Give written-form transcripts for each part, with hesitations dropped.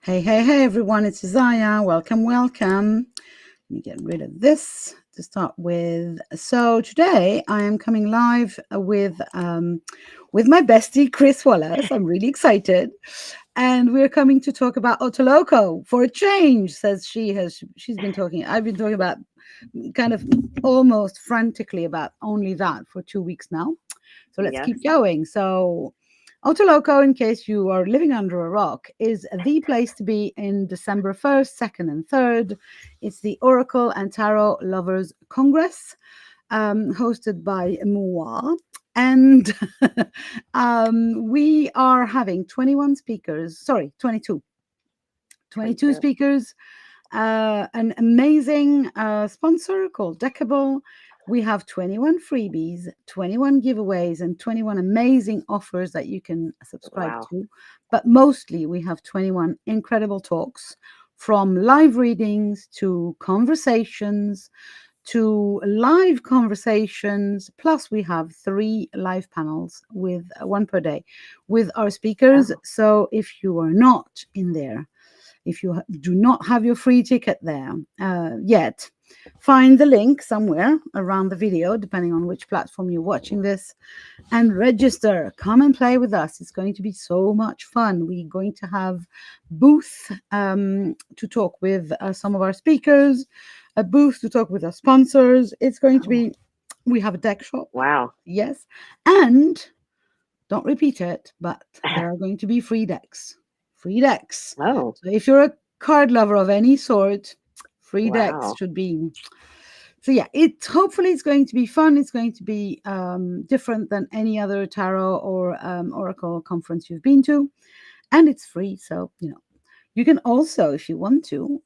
Hey, hey, hey, everyone, it's Isaiah. Welcome, welcome. Let me get rid of this to start with. So today I am coming live with my bestie, Kris Wallace. I'm really excited. And we're coming to talk about OTALOCO for a change, says she's been talking. I've been talking about kind of almost frantically about only that for 2 weeks now. So let's keep going. So OTALOCO, in case you are living under a rock, is the place to be in December 1st, 2nd, and 3rd. It's the Oracle and Tarot Lovers Congress, hosted by Moa. And we are having 22 speakers, an amazing sponsor called Deckible. We have 21 freebies, 21 giveaways, and 21 amazing offers that you can subscribe to. But mostly we have 21 incredible talks, from live readings to conversations to live conversations. Plus we have 3 live panels with one per day with our speakers. So if you are not in there, if you do not have your free ticket there yet, find the link somewhere around the video, depending on which platform you're watching this, and register. Come and play with us. It's going to be so much fun. We're going to have booth to talk with some of our speakers, a booth to talk with our sponsors. It's going to be, we have a deck shop. Wow. Yes. And don't repeat it, but there are going to be free decks. Oh. So if you're a card lover of any sort, free decks should be. So yeah, hopefully it's going to be fun. It's going to be different than any other tarot or oracle conference you've been to, and it's free. So you can also, if you want to,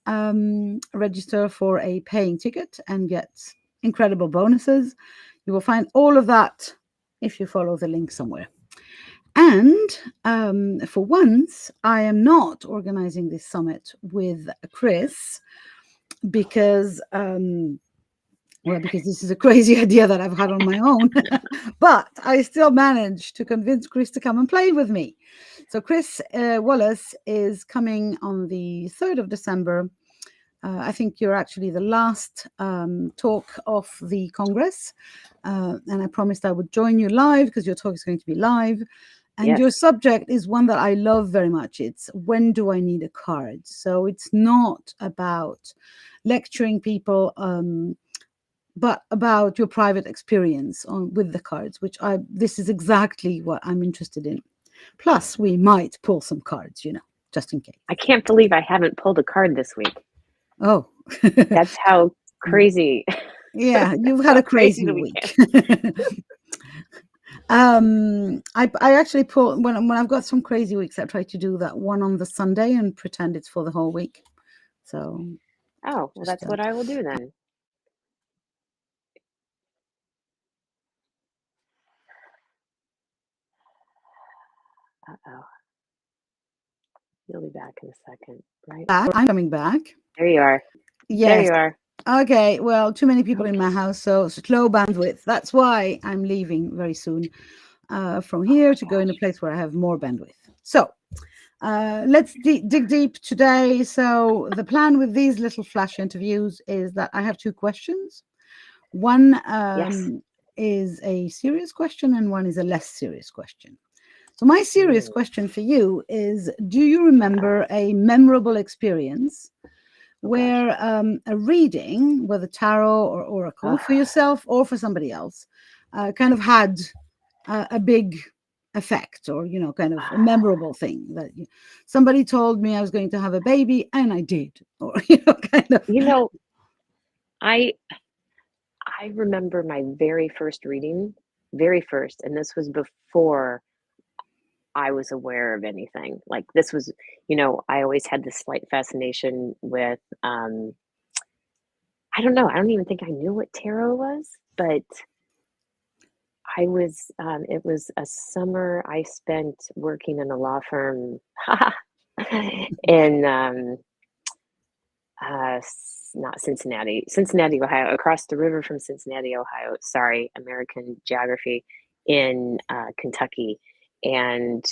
register for a paying ticket and get incredible bonuses. You will find all of that if you follow the link somewhere. And for once, I am not organizing this summit with Kris because this is a crazy idea that I've had on my own. But I still managed to convince Kris to come and play with me. So Kris Wallace is coming on the 3rd of December. I think you're actually the last talk of the Congress. And I promised I would join you live because your talk is going to be live. And your subject is one that I love very much. It's when do I need a card? So it's not about lecturing people, but about your private experience with the cards, this is exactly what I'm interested in. Plus, we might pull some cards, just in case. I can't believe I haven't pulled a card this week. Oh. That's how crazy. Yeah, you've had a crazy week. I actually pull when I've got some crazy weeks. I try to do that one on the Sunday and pretend it's for the whole week. So. Oh, well, that's what I will do then. Uh-oh. You'll be back in a second, right? I'm coming back. There you are. Yes. There you are. Okay, well, too many people in my house, so slow bandwidth. That's why I'm leaving very soon from here to go in a place where I have more bandwidth. So let's dig deep today. So the plan with these little flash interviews is that I have 2 questions. One is a serious question and one is a less serious question. So my serious question for you is, do you remember a memorable experience where a reading, whether tarot or oracle, for yourself or for somebody else, kind of had a big effect, or kind of a memorable thing that somebody told me I was going to have a baby and I did, or kind of. I remember my very first reading, and this was before I was aware of anything. Like, this was, I always had this slight fascination with, I don't know, I don't even think I knew what tarot was, but I was, it was a summer I spent working in a law firm in, not Cincinnati, Ohio, across the river from Cincinnati, Ohio. Sorry, American geography, in Kentucky. And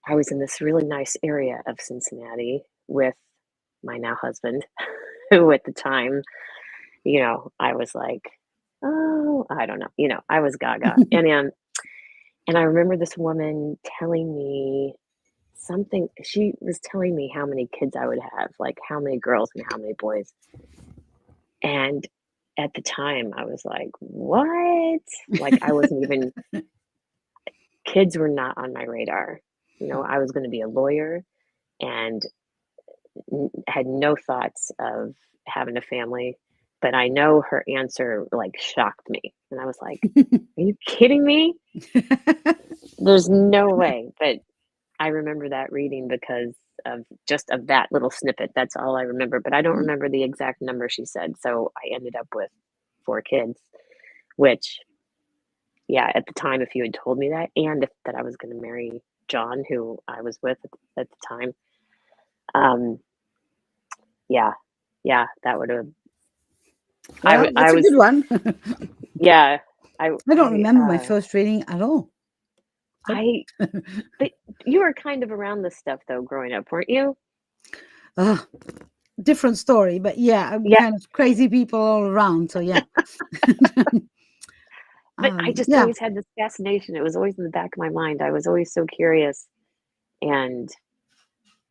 I was in this really nice area of Cincinnati with my now husband, who at the time, I was like, oh, I don't know, I was gaga. And I remember this woman telling me something. She was telling me how many kids I would have, like how many girls and how many boys. And at the time, I was like, what? Like, I wasn't even, kids were not on my radar. I was going to be a lawyer and had no thoughts of having a family. But I know her answer like shocked me. And I was like, are you kidding me? There's no way. But I remember that reading because of that little snippet. That's all I remember. But I don't remember the exact number she said. So I ended up with 4 kids, which, yeah, at the time, if you had told me that, and that I was going to marry John, who I was with at the time, yeah, that would have. Well, that's a good one. Yeah, I don't remember my first reading at all. But you were kind of around this stuff though, growing up, weren't you? Different story, but yeah, I'm kind of crazy people all around. So yeah. But I just always had this fascination. It was always in the back of my mind. I was always so curious. And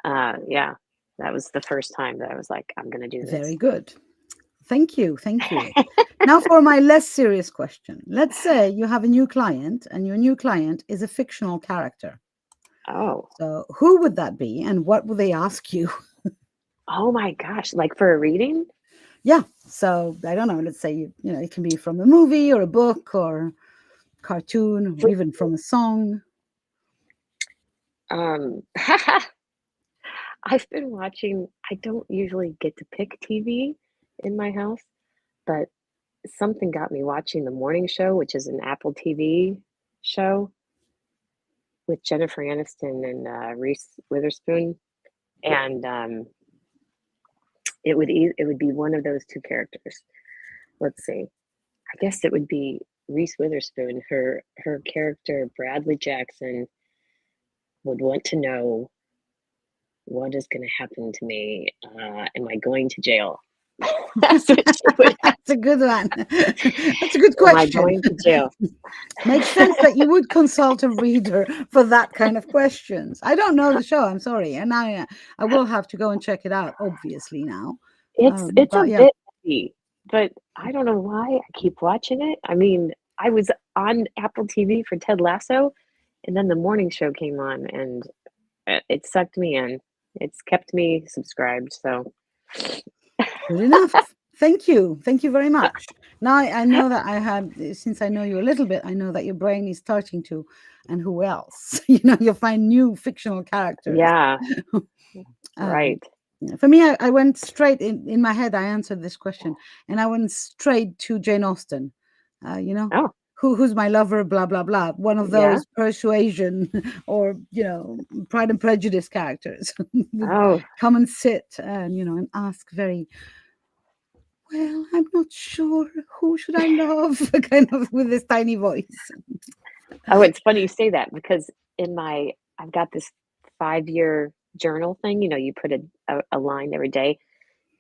that was the first time that I was like, I'm going to do this. Very good. Thank you. Now for my less serious question. Let's say you have a new client and your new client is a fictional character. Oh. So who would that be and what would they ask you? Oh my gosh, like for a reading? Yeah. So I don't know. Let's say, it can be from a movie or a book or cartoon or even from a song. I've been watching, I don't usually get to pick TV in my house, but something got me watching the morning show, which is an Apple TV show with Jennifer Aniston and Reese Witherspoon. And it would be one of those 2 characters. Let's see. I guess it would be Reese Witherspoon. Her character, Bradley Jackson, would want to know, what is going to happen to me? Am I going to jail? That's a good one. That's a good question. Am I going to jail? Makes sense that you would consult a reader for that kind of questions. I don't know the show. I'm sorry, and I will have to go and check it out. Obviously now, it's a bit heavy, but I don't know why I keep watching it. I mean, I was on Apple TV for Ted Lasso, and then the morning show came on, and it sucked me in. It's kept me subscribed. So good enough. Thank you very much. Now I know that since I know you a little bit, I know that your brain is starting to, and who else? You'll find new fictional characters. Yeah. Right. For me, I went straight in my head. I answered this question, and I went straight to Jane Austen. Oh. Who's my lover? Blah blah blah. One of those persuasion or Pride and Prejudice characters. Come and sit and and ask very. Well, I'm not sure. Who should I love? Kind of with this tiny voice. Oh, it's funny you say that because I've got this 5-year journal thing. You put a line every day.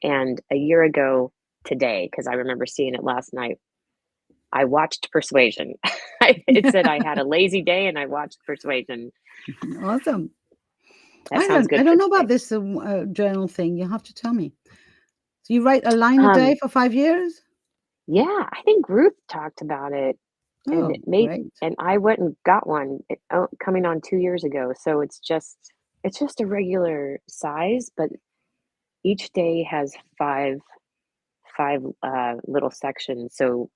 And a year ago today, because I remember seeing it last night, I watched Persuasion. It said I had a lazy day and I watched Persuasion. Awesome. That sounds good. I don't know about this journal thing. You have to tell me. So you write a line a day for 5 years? Yeah, I think Ruth talked about it. And great. And I went and got one coming on 2 years ago. So it's just a regular size, but each day has five little sections. So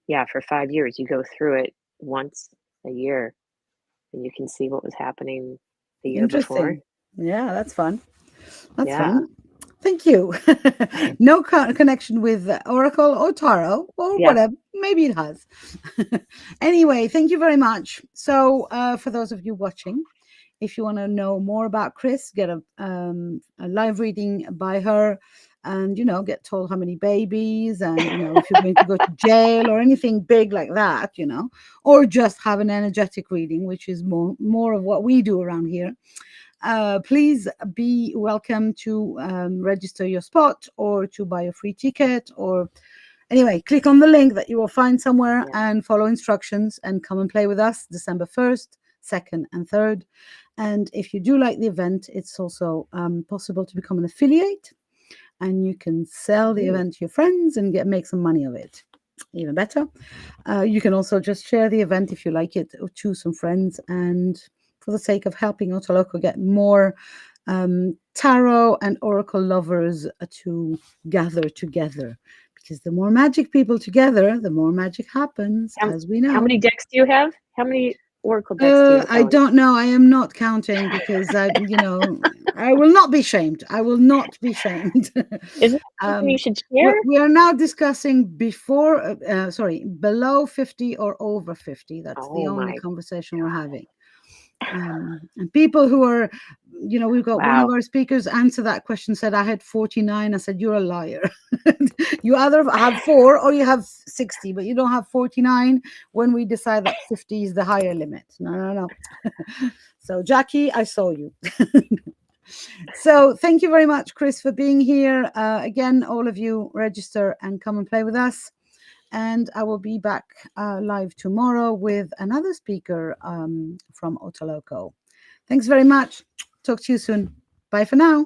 yeah, for 5 years, you go through it once a year and you can see what was happening the year before. Yeah, that's fun. That's fun. Thank you. No connection with Oracle or Tarot or whatever. Maybe it has. Anyway, thank you very much. So for those of you watching, if you want to know more about Kris, get a live reading by her. and, you know, get told how many babies, and, you know, if you're going to go to jail or anything big like that, you know, or just have an energetic reading, which is more of what we do around here. Please be welcome to register your spot or to buy a free ticket, or anyway, click on the link that you will find somewhere and follow instructions and come and play with us December 1st, 2nd, and 3rd. And if you do like the event, it's also possible to become an affiliate, and you can sell the event to your friends and make some money of it. Even better. You can also just share the event if you like it to some friends, and for the sake of helping OTALOCO get more tarot and oracle lovers to gather together. Because the more magic people together, the more magic happens, as we know. How many decks do you have? How many oracle decks do you have? I don't know. I am not counting, because you know, I will not be shamed. I will not be shamed. Is it something you should share? We are now discussing below 50 or over 50. That's the only conversation we're having. And people who are, you know, we've got one of our speakers answer that question, said, I had 49. I said, you're a liar. You either have 4 or you have 60, but you don't have 49 when we decide that 50 is the higher limit. No. So Jackie, I saw you. So thank you very much, Kris, for being here. Again, all of you register and come and play with us. And I will be back live tomorrow with another speaker from OTALOCO. Thanks very much. Talk to you soon. Bye for now.